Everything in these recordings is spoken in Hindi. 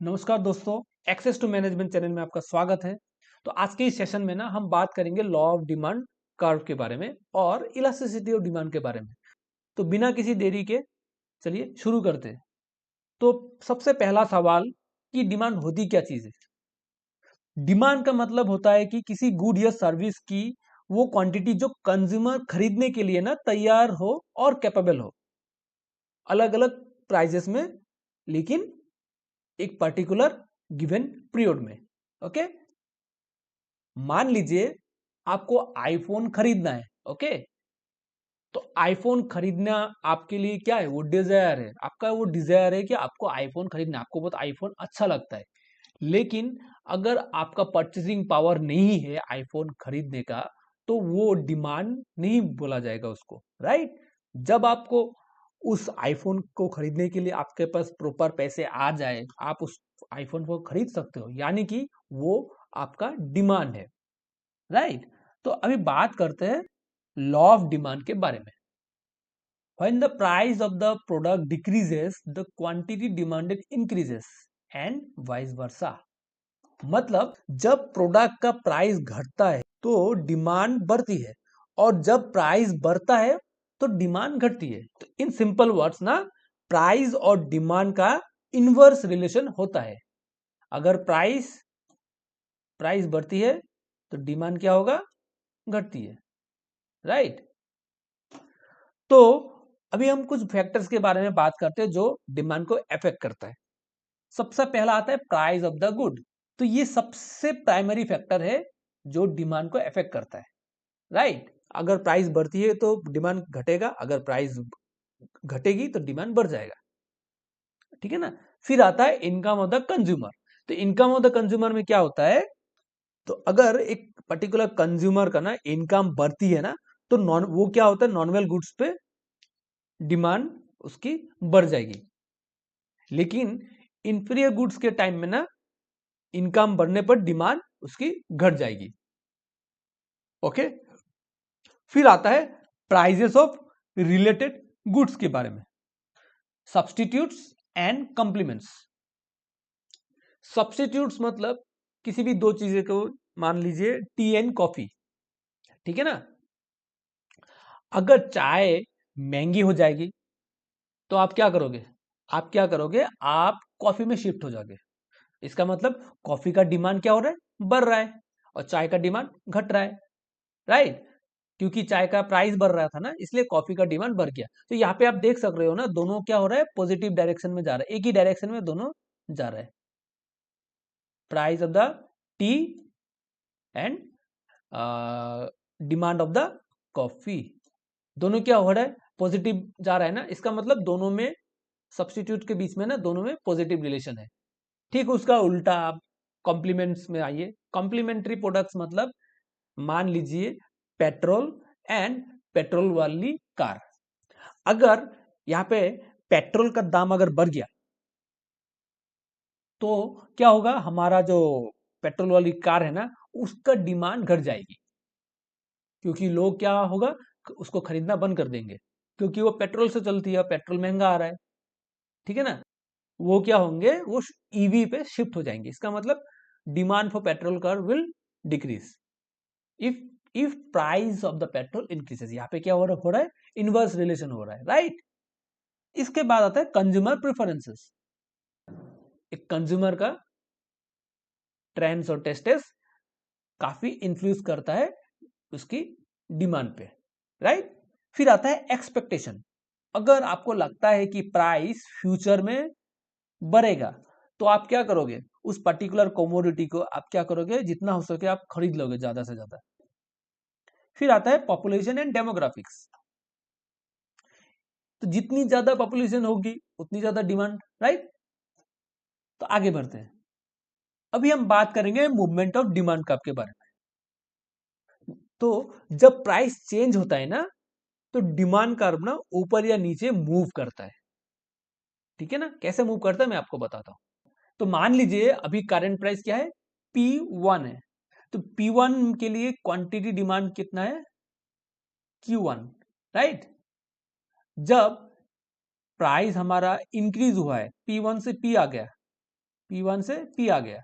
नमस्कार दोस्तों, एक्सेस टू मैनेजमेंट चैनल में आपका स्वागत है। तो आज के इस सेशन में ना हम बात करेंगे लॉ ऑफ डिमांड कर्व के बारे में और इलास्टिसिटी ऑफ डिमांड के बारे में। तो बिना किसी देरी के चलिए शुरू करते हैं। तो सबसे पहला सवाल कि डिमांड होती क्या चीज है। डिमांड का मतलब होता है कि किसी गुड या सर्विस की वो क्वांटिटी जो कंज्यूमर खरीदने के लिए ना तैयार हो और कैपेबल हो, अलग अलग प्राइजेस में, लेकिन एक पर्टिकुलर गिवन पीरियड में। ओके, मान लीजिए आपको आईफोन खरीदना है। ओके, तो आईफोन खरीदना आपके लिए क्या है, वो डिजायर है आपका। वो डिजायर है कि आपको आईफोन खरीदना, आपको बहुत आईफोन अच्छा लगता है। लेकिन अगर आपका परचेसिंग पावर नहीं है आईफोन खरीदने का, तो वो डिमांड नहीं बोला जाएगा उसको, राइट। जब आपको उस आईफोन को खरीदने के लिए आपके पास प्रॉपर पैसे आ जाए, आप उस आईफोन को खरीद सकते हो, यानी कि वो आपका डिमांड है, राइट। तो अभी बात करते हैं लॉ ऑफ डिमांड के बारे में। When the price of the product decreases, the quantity demanded increases and vice versa। मतलब जब प्रोडक्ट का प्राइस घटता है तो डिमांड बढ़ती है, और जब प्राइस बढ़ता है तो डिमांड घटती है। तो इन सिंपल वर्ड्स ना, प्राइस और डिमांड का इनवर्स रिलेशन होता है। अगर प्राइस प्राइस बढ़ती है तो डिमांड क्या होगा, घटती है, राइट। तो अभी हम कुछ फैक्टर्स के बारे में बात करते हैं जो डिमांड को अफेक्ट करता है। सबसे पहला आता है प्राइस ऑफ द गुड। तो ये सबसे प्राइमरी फैक्टर है जो डिमांड को अफेक्ट करता है, राइट। अगर प्राइस बढ़ती है तो डिमांड घटेगा, अगर प्राइस घटेगी तो डिमांड बढ़ जाएगा, ठीक है ना। फिर आता है इनकम ऑफ द कंज्यूमर। तो इनकम ऑफ द कंज्यूमर में क्या होता है, तो अगर एक पर्टिकुलर कंज्यूमर का ना इनकम बढ़ती है ना, तो नॉन वो क्या होता है, नॉन गुड्स पे डिमांड उसकी बढ़ जाएगी। लेकिन इंफीरियर गुड्स के टाइम में ना इनकम बढ़ने पर डिमांड उसकी घट जाएगी। ओके, फिर आता है प्राइजेस ऑफ रिलेटेड गुड्स के बारे में, सब्सटीट्यूट्स एंड कॉम्प्लीमेंट्स। सब्सटीट्यूट्स मतलब किसी भी दो चीजें को, मान लीजिए टी एंड कॉफी, ठीक है ना। अगर चाय महंगी हो जाएगी तो आप क्या करोगे, आप कॉफी में शिफ्ट हो जाओगे। इसका मतलब कॉफी का डिमांड क्या हो रहा है, बढ़ रहा है, और चाय का डिमांड घट रहा है, राइट। क्योंकि चाय का प्राइस बढ़ रहा था ना, इसलिए कॉफी का डिमांड बढ़ गया। तो यहाँ पे आप देख सक रहे हो ना, दोनों क्या हो रहा है, पॉजिटिव डायरेक्शन में जा रहा है, एक ही डायरेक्शन में दोनों जा रहा है। Price of the T and demand of the coffee, दोनों क्या हो रहा है, पॉजिटिव जा रहा है ना। इसका मतलब दोनों में, सब्स्टिट्यूट के बीच में ना, दोनों में पॉजिटिव रिलेशन है। ठीक उसका उल्टा आप कॉम्प्लीमेंट्स में आइए। कॉम्प्लीमेंट्री प्रोडक्ट्स मतलब मान लीजिए पेट्रोल एंड पेट्रोल वाली कार। अगर यहाँ पे पेट्रोल का दाम अगर बढ़ गया तो क्या होगा, हमारा जो पेट्रोल वाली कार है ना, उसका डिमांड घट जाएगी। क्योंकि लोग क्या होगा, उसको खरीदना बंद कर देंगे, क्योंकि वो पेट्रोल से चलती है, पेट्रोल महंगा आ रहा है, ठीक है ना। वो क्या होंगे, वो ईवी पे शिफ्ट हो जाएंगे। इसका मतलब demand for petrol car will decrease if if price of the petrol increases. यहाँ पे क्या हो रहा है, इनवर्स रिलेशन हो रहा है, राइट। इसके बाद आता है कंज्यूमर प्रेफरेंसेस। एक कंज्यूमर का ट्रेंड्स और टेस्टेस काफी इन्फ्लुएंस करता है उसकी डिमांड पे, राइट। फिर आता है एक्सपेक्टेशन। अगर आपको लगता है कि प्राइस फ्यूचर में बढ़ेगा तो आप क्या करोगे, उस पर्टिकुलर कमोडिटी को आप क्या करोगे, जितना हो सके आप खरीद लोगे ज्यादा से ज्यादा। फिर आता है पॉपुलेशन एंड डेमोग्राफिक्स। तो जितनी ज्यादा पॉपुलेशन होगी उतनी ज्यादा डिमांड, राइट। तो आगे बढ़ते हैं। अभी हम बात करेंगे मूवमेंट ऑफ डिमांड कर्व के बारे में। तो जब प्राइस चेंज होता है ना, तो डिमांड कर्व ना ऊपर या नीचे मूव करता है, ठीक है ना। कैसे मूव करता है मैं आपको बताता हूं। तो मान लीजिए अभी करंट प्राइस क्या है, P1 है। तो P1 के लिए क्वांटिटी डिमांड कितना है, Q1, राइट। जब प्राइस हमारा इंक्रीज हुआ है, P1 से P आ गया, P1 से P आ गया,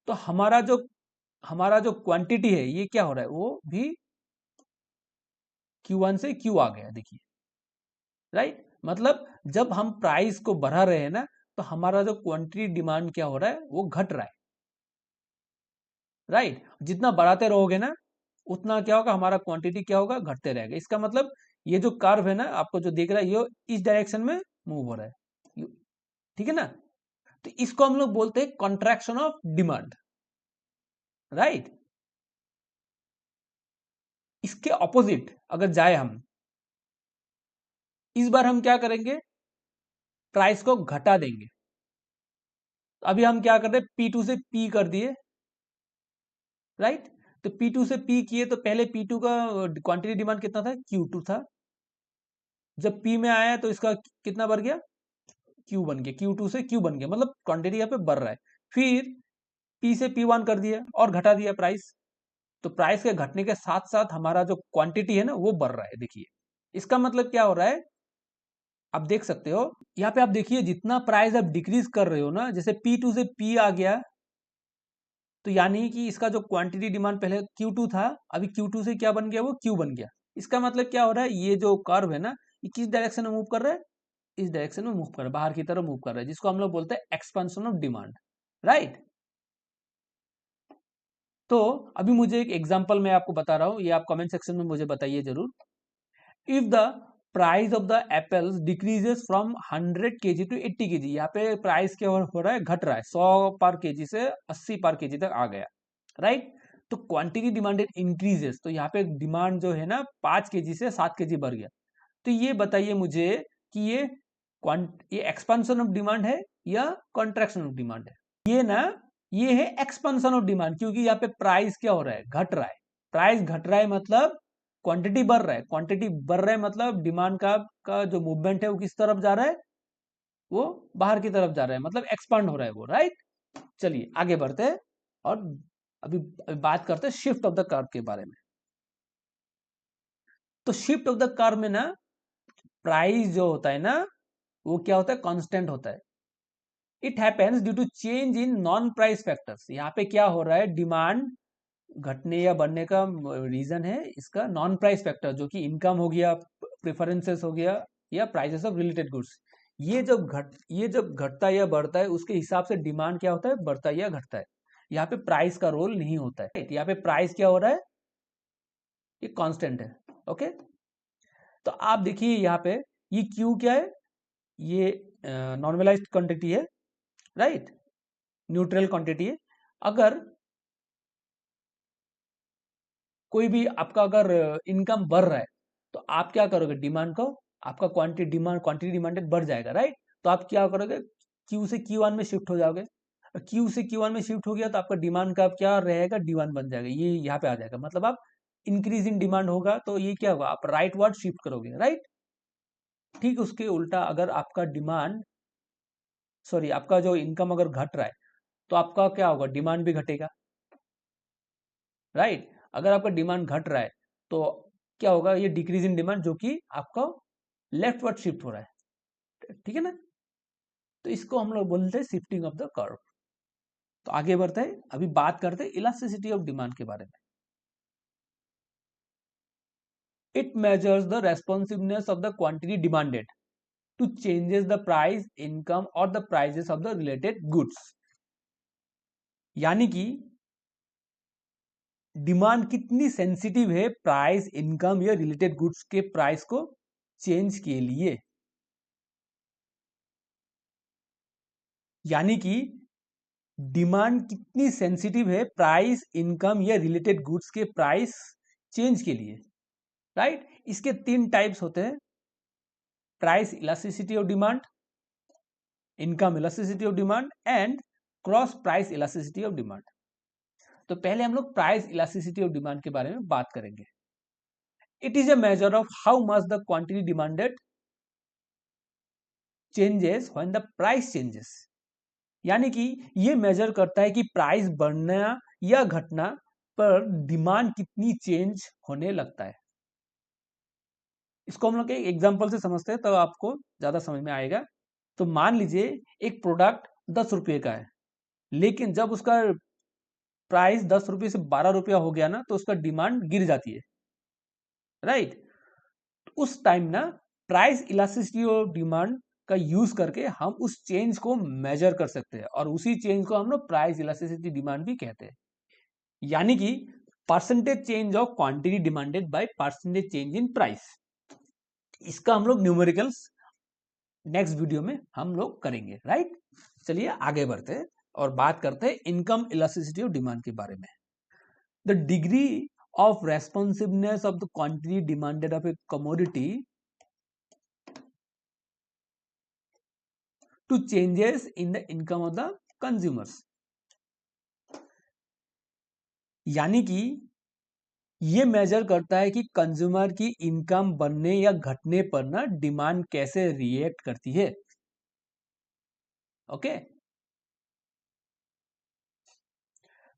तो हमारा जो क्वांटिटी है ये क्या हो रहा है, वो भी Q1 से Q आ गया, देखिए, राइट। मतलब जब हम प्राइस को बढ़ा रहे हैं ना, तो हमारा जो क्वांटिटी डिमांड क्या हो रहा है, वो घट रहा है, राइट। जितना बढ़ाते रहोगे ना, उतना क्या होगा, हमारा क्वांटिटी क्या होगा, घटते रहेगा। इसका मतलब ये जो कर्व है ना, आपको जो दिख रहा है, ये इस डायरेक्शन में मूव हो रहा है, ठीक है ना। तो इसको हम लोग बोलते हैं कॉन्ट्रैक्शन ऑफ डिमांड, राइट। इसके ऑपोजिट अगर जाए हम, इस बार हम क्या करेंगे, प्राइस को घटा देंगे। अभी हम क्या कर रहे हैं, P2 से P कर दिए, राइट। तो P2 से P किए, तो पहले P2 का क्वांटिटी डिमांड कितना था, Q2 था। जब P में आया तो इसका कितना बढ़ गया, Q बन गया, Q2 से Q बन गया, मतलब क्वांटिटी यहाँ पे बढ़ रहा है। फिर P से P1 कर दिया और घटा दिया प्राइस। तो प्राइस के घटने के साथ साथ हमारा जो क्वांटिटी है ना, वो बढ़ रहा है, देखिए। इसका मतलब क्या हो रहा है, आप देख सकते हो यहाँ पे, आप देखिए जितना प्राइस आप डिक्रीज कर रहे हो ना, जैसे P2 से P आ गया, तो यानी कि इसका जो क्वांटिटी डिमांड पहले Q2 था, अभी Q2 से क्या बन गया, वो Q बन गया। इसका मतलब क्या हो रहा है, ये जो कर्व है ना, ये किस डायरेक्शन में मूव कर रहा है, इस डायरेक्शन में मूव कर रहा है, बाहर की तरफ मूव कर रहा है, जिसको हम लोग बोलते हैं एक्सपेंशन ऑफ डिमांड, राइट। तो अभी मुझे एक एग्जांपल मैं आपको बता रहा हूं, ये आप कमेंट सेक्शन में मुझे बताइए जरूर। If the price of the apples decreases from 100 KG to 80 KG, यहाँ पे प्राइस क्या हो रहा है, घट रहा है, 100 पर केजी से 80 पर केजी तक आ गया, राइट। तो क्वांटिटी डिमांडेड इंक्रीजेस, तो यहाँ पे डिमांड जो है ना 5 केजी से 7 केजी बढ़ गया। तो ये बताइए मुझे कि ये एक्सपेंशन ऑफ डिमांड है या कॉन्ट्रैक्शन ऑफ डिमांड है। ये ना, ये है एक्सपेंशन ऑफ डिमांड, क्योंकि यहाँ पे प्राइस क्या हो रहा है, घट रहा है। प्राइस घट रहा है मतलब क्वांटिटी बढ़ रहा है, क्वांटिटी बढ़ रहा है मतलब डिमांड का जो मूवमेंट है वो किस तरफ जा रहा है, वो बाहर की तरफ जा रहा है, मतलब एक्सपांड हो रहा है वो, राइट। चलिए आगे बढ़ते हैं और अभी बात करते हैं शिफ्ट ऑफ द कर्व के बारे में। तो शिफ्ट ऑफ द कर्व में ना, प्राइस जो होता है ना, वो क्या होता है, कांस्टेंट होता है। It happens due to change in non price factors. यहाँ पे क्या हो रहा है, डिमांड घटने या बढ़ने का रीजन है इसका नॉन प्राइस फैक्टर, जो कि इनकम हो गया, प्रेफरेंसेस हो गया, या प्राइसेस ऑफ रिलेटेड गुड्स। ये जब घटता या बढ़ता है, उसके हिसाब से डिमांड क्या होता है, बढ़ता या घटता है। यहाँ पे प्राइस का रोल नहीं होता है। यहाँ पे प्राइस क्या हो रहा है, ये कांस्टेंट है, ओके। तो आप देखिए यहाँ पे, ये क्यू क्या है, ये नॉर्मलाइज्ड क्वांटिटी है, राइट, न्यूट्रल क्वांटिटी है। अगर कोई भी आपका अगर इनकम बढ़ रहा है, तो आप क्या करोगे, डिमांड को, आपका क्वांटिटी डिमांडेड बढ़ जाएगा, राइट। तो आप क्या करोगे, क्यू से Q1 में शिफ्ट हो जाओगे। क्यू से Q1 में शिफ्ट हो गया, तो आपका डिमांड का क्या रहेगा, D1 बन जाएगा, ये यहाँ पे आ जाएगा। मतलब आप इंक्रीज इन डिमांड होगा, तो ये क्या होगा, आप राइट वर्ड शिफ्ट करोगे, राइट। ठीक उसके उल्टा, अगर आपका डिमांड, सॉरी, आपका जो इनकम अगर घट रहा है, तो आपका क्या होगा, डिमांड भी घटेगा, राइट। अगर आपका डिमांड घट रहा है, तो क्या होगा, ये डिक्रीज इन डिमांड, जो कि आपका लेफ्ट वर्ड शिफ्ट हो रहा है, ठीक है ना। तो इसको हम लोग बोलते हैं शिफ्टिंग ऑफ द कर्व। तो आगे बढ़ते हैं, अभी बात करते हैं इलास्टिसिटी ऑफ डिमांड के बारे में। It measures the responsiveness of the quantity demanded to changes the price, income और the prices of the related goods. यानी कि डिमांड कितनी सेंसिटिव है प्राइस, इनकम या रिलेटेड गुड्स के प्राइस को चेंज के लिए। यानी कि डिमांड कितनी सेंसिटिव है प्राइस, इनकम या रिलेटेड गुड्स के प्राइस चेंज के लिए, राइट। इसके 3 टाइप्स होते हैं, price elasticity of demand, income elasticity of demand and cross price elasticity of demand. तो पहले हम लोग प्राइस इलास्टिसिटी ऑफ डिमांड के बारे में बात करेंगे। It is a measure of how much the quantity demanded changes when the price changes. यानी कि ये मेजर करता है कि प्राइस बढ़ना या घटना पर डिमांड कितनी चेंज होने लगता है। इसको हम लोग एक एग्जांपल से समझते हैं, तो आपको ज्यादा समझ में आएगा। तो मान लीजिए एक प्रोडक्ट 10 रुपये का है, लेकिन जब उसका प्राइस 10 रुपये से 12 रुपया हो गया ना, तो उसका डिमांड गिर जाती है, राइट। उस टाइम ना प्राइस इलास्टिसिटी और डिमांड का यूज करके हम उस चेंज को मेजर कर सकते हैं, और उसी चेंज को हम लोग प्राइस इलास्टिसिटी डिमांड भी कहते हैं। यानी कि percentage change of quantity demanded by percentage change in price. इसका हम लोग न्यूमेरिकल्स नेक्स्ट वीडियो में हम लोग करेंगे, राइट। चलिए आगे बढ़ते हैं और बात करते हैं इनकम इलास्टिसिटी और डिमांड के बारे में। The degree of responsiveness of the quantity demanded of a commodity to changes in the income of the consumers। यानी कि ये मेजर करता है कि कंज्यूमर की इनकम बढ़ने या घटने पर ना डिमांड कैसे रिएक्ट करती है। ओके,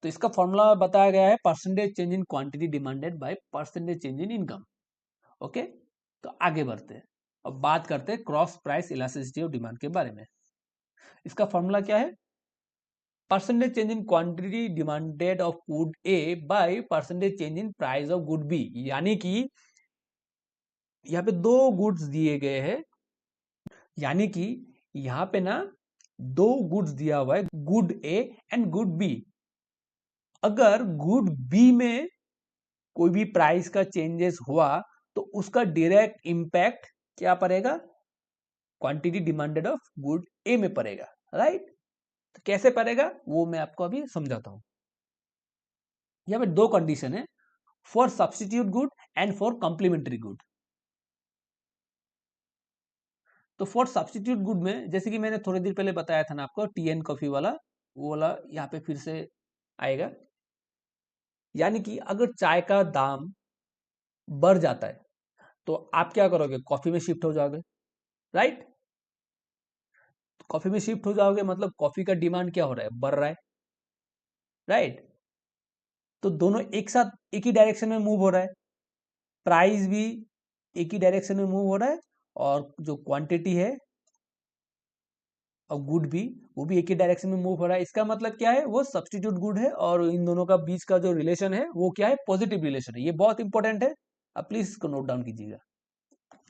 तो इसका फॉर्मूला बताया गया है percentage change in quantity demanded by percentage change in income. Okay, तो आगे बढ़ते हैं। अब बात करते हैं cross price elasticity of demand के बारे में। इसका फॉर्मूला क्या है? Percentage change in quantity demanded of good A by percentage change in price of good B. यानी कि यहाँ पे दो गुड्स दिए गए हैं, यानी कि यहाँ पे ना दो गुड्स दिया हुआ है, good A and good B. अगर गुड बी में कोई भी प्राइस का चेंजेस हुआ तो उसका डायरेक्ट इंपैक्ट क्या पड़ेगा? क्वांटिटी डिमांडेड ऑफ गुड ए में पड़ेगा, राइट। तो कैसे पड़ेगा वो मैं आपको अभी समझाता हूं। यहाँ पे दो कंडीशन है, for substitute good and for complementary good. तो फॉर सब्स्टिट्यूट गुड में जैसे कि मैंने थोड़ी देर पहले बताया था ना आपको, टी एंड कॉफी वाला, वो वाला यहाँ पे फिर से आएगा। यानी कि अगर चाय का दाम बढ़ जाता है तो आप क्या करोगे? कॉफी में शिफ्ट हो जाओगे, राइट। कॉफी में शिफ्ट हो जाओगे मतलब कॉफी का डिमांड क्या हो रहा है? बढ़ रहा है, राइट। तो दोनों एक साथ एक ही डायरेक्शन में मूव हो रहा है, प्राइस भी एक ही डायरेक्शन में मूव हो रहा है, और जो क्वांटिटी है और गुड भी, वो भी एक ही डायरेक्शन में मूव हो रहा है। इसका मतलब क्या है? वो सब्स्टिट्यूट गुड है, और इन दोनों का बीच का जो रिलेशन है वो क्या है? पॉजिटिव रिलेशन है। ये बहुत इंपॉर्टेंट है, आप प्लीज इसको नोट डाउन कीजिएगा,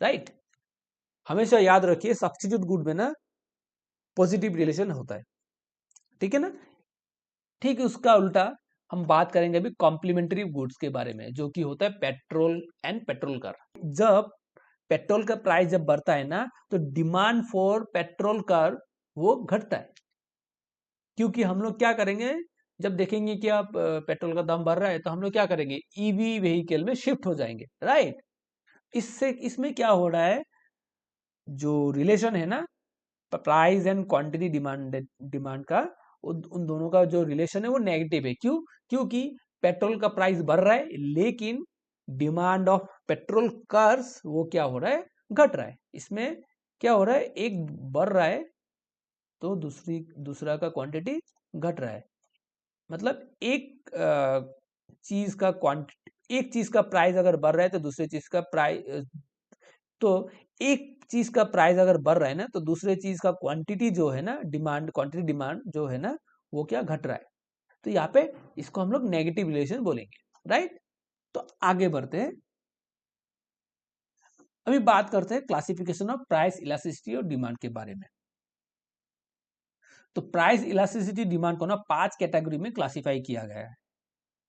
राइट। हमेशा याद रखिए सब्स्टिट्यूट गुड में ना पॉजिटिव रिलेशन होता है, ठीक है ना। ठीक है, उसका उल्टा हम बात करेंगे अभी कॉम्प्लीमेंट्री गुड्स के बारे में, जो कि होता है पेट्रोल एंड पेट्रोल कार। जब पेट्रोल का प्राइस जब बढ़ता है ना, तो डिमांड फॉर पेट्रोल कार वो घटता है, क्योंकि हम लोग क्या करेंगे? जब देखेंगे कि आप पेट्रोल का दाम बढ़ रहा है तो हम लोग क्या करेंगे? ईवी व्हीकल में शिफ्ट हो जाएंगे, राइट। इससे इसमें क्या हो रहा है? जो रिलेशन है ना प्राइस एंड क्वांटिटी डिमांड का, उन दोनों का जो रिलेशन है वो नेगेटिव है। क्यों? क्योंकि पेट्रोल का प्राइस बढ़ रहा है, लेकिन डिमांड ऑफ पेट्रोल कार्स वो क्या हो रहा है? घट रहा है। इसमें क्या हो रहा है? एक बढ़ रहा है तो दूसरा का क्वांटिटी घट रहा है। मतलब चीज का एक चीज का प्राइस अगर बढ़ रहा है तो दूसरे चीज का प्राइस, तो एक चीज का प्राइस अगर बढ़ रहा है ना, तो दूसरे चीज का क्वांटिटी जो है ना, डिमांड क्वांटिटी डिमांड जो है ना, वो क्या घट रहा है। तो यहाँ पे इसको हम लोग नेगेटिव रिलेशन बोलेंगे, राइट। तो आगे बढ़ते हैं, अभी बात करते हैं क्लासिफिकेशन ऑफ प्राइस इलास्टिसिटी और डिमांड के बारे में। तो प्राइस इलास्टिसिटी डिमांड को ना 5 कैटेगरी में क्लासिफाई किया गया है।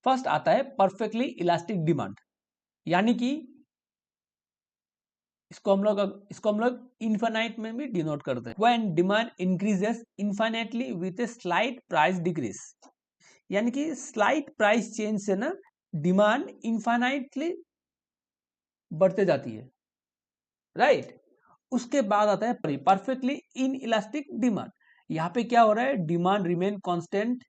फर्स्ट आता है परफेक्टली इलास्टिक डिमांड, यानी कि इसको हम लोग इनफाइनाइट में भी डिनोट करते हैं। When demand increases infinitely with a slight price decrease, यानी कि स्लाइट प्राइस चेंज से ना डिमांड इनफाइनाइटली बढ़ते जाती है, राइट। उसके बाद आता है परफेक्टली इन इलास्टिक डिमांड। यहाँ पे क्या हो रहा है? Demand remain constant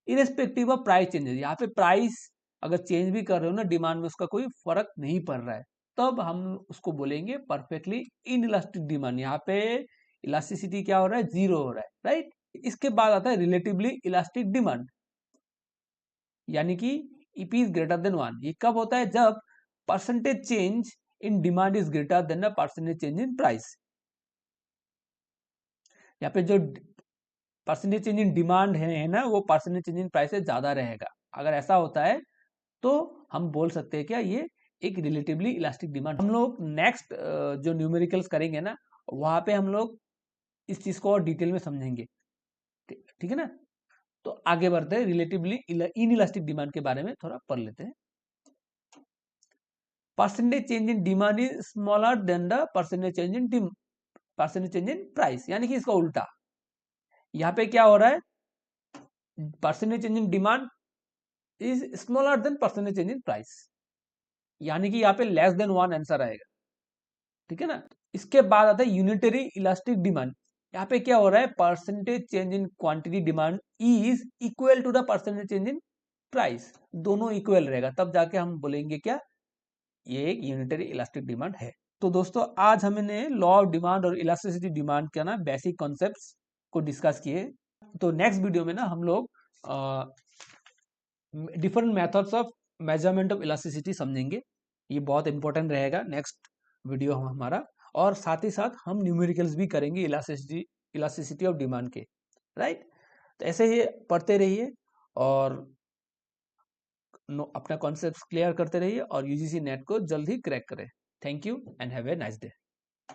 irrespective of price changes. यहाँ पे प्राइस अगर चेंज भी कर रहे हो ना, डिमांड में उसका कोई फर्क नहीं पड़ रहा है, तब हम उसको बोलेंगे परफेक्टली इन इलास्टिक डिमांड। यहाँ पे इलास्टिसिटी क्या हो रहा है? जीरो हो रहा है, राइट। इसके बाद आता है रिलेटिवली इलास्टिक डिमांड, यानी कि इप इज ग्रेटर देन 1। ये कब होता है? जब percentage change in demand is greater than the percentage change in price. यहाँ पे जो परसेंटेज चेंज इन डिमांड है ना, वो परसेंटेज चेंज इन प्राइस से ज्यादा रहेगा। अगर ऐसा होता है तो हम बोल सकते हैं क्या, ये एक रिलेटिवली इलास्टिक डिमांड। हम लोग नेक्स्ट जो न्यूमेरिकल्स करेंगे ना, वहां पे हम लोग इस चीज को और डिटेल में समझेंगे। ठीक है ना। तो आगे बढ़ते हैं, रिलेटिवली इन इलास्टिक डिमांड के बारे में थोड़ा पढ़ लेते हैं। Percentage change in demand is smaller than the percentage change in price, यानी कि इसका उल्टा। यहाँ पे क्या हो रहा है, percentage change in demand is smaller than percentage change in price, यानी कि यहाँ पे लेस देन 1 आंसर आएगा। ठीक है ना। इसके बाद आता है यूनिटरी इलास्टिक डिमांड। यहाँ पे क्या हो रहा है, percentage change in quantity demand is equal to the percentage change in price, दोनों इक्वल रहेगा, तब जाके हम बोलेंगे क्या, ये एक यूनिटरी इलास्टिक डिमांड है। तो दोस्तों आज हमने लॉ ऑफ डिमांड और इलास्टिसिटी डिमांड का ना बेसिक कॉन्सेप्ट्स को डिस्कस किए। तो नेक्स्ट वीडियो में ना हम लोग different methods of measurement of elasticity समझेंगे। ये बहुत इंपॉर्टेंट रहेगा नेक्स्ट वीडियो हमारा। और साथ ही साथ हम न्यूमेरिकल्स भी करेंगे इलास्टिसिटी ऑफ डिमांड के, राइट। तो ऐसे ही पढ़ते रहिए और अपना कॉन्सेप्ट क्लियर करते रहिए और यूजीसी नेट को जल्द ही क्रैक करें। Thank you and have a nice day.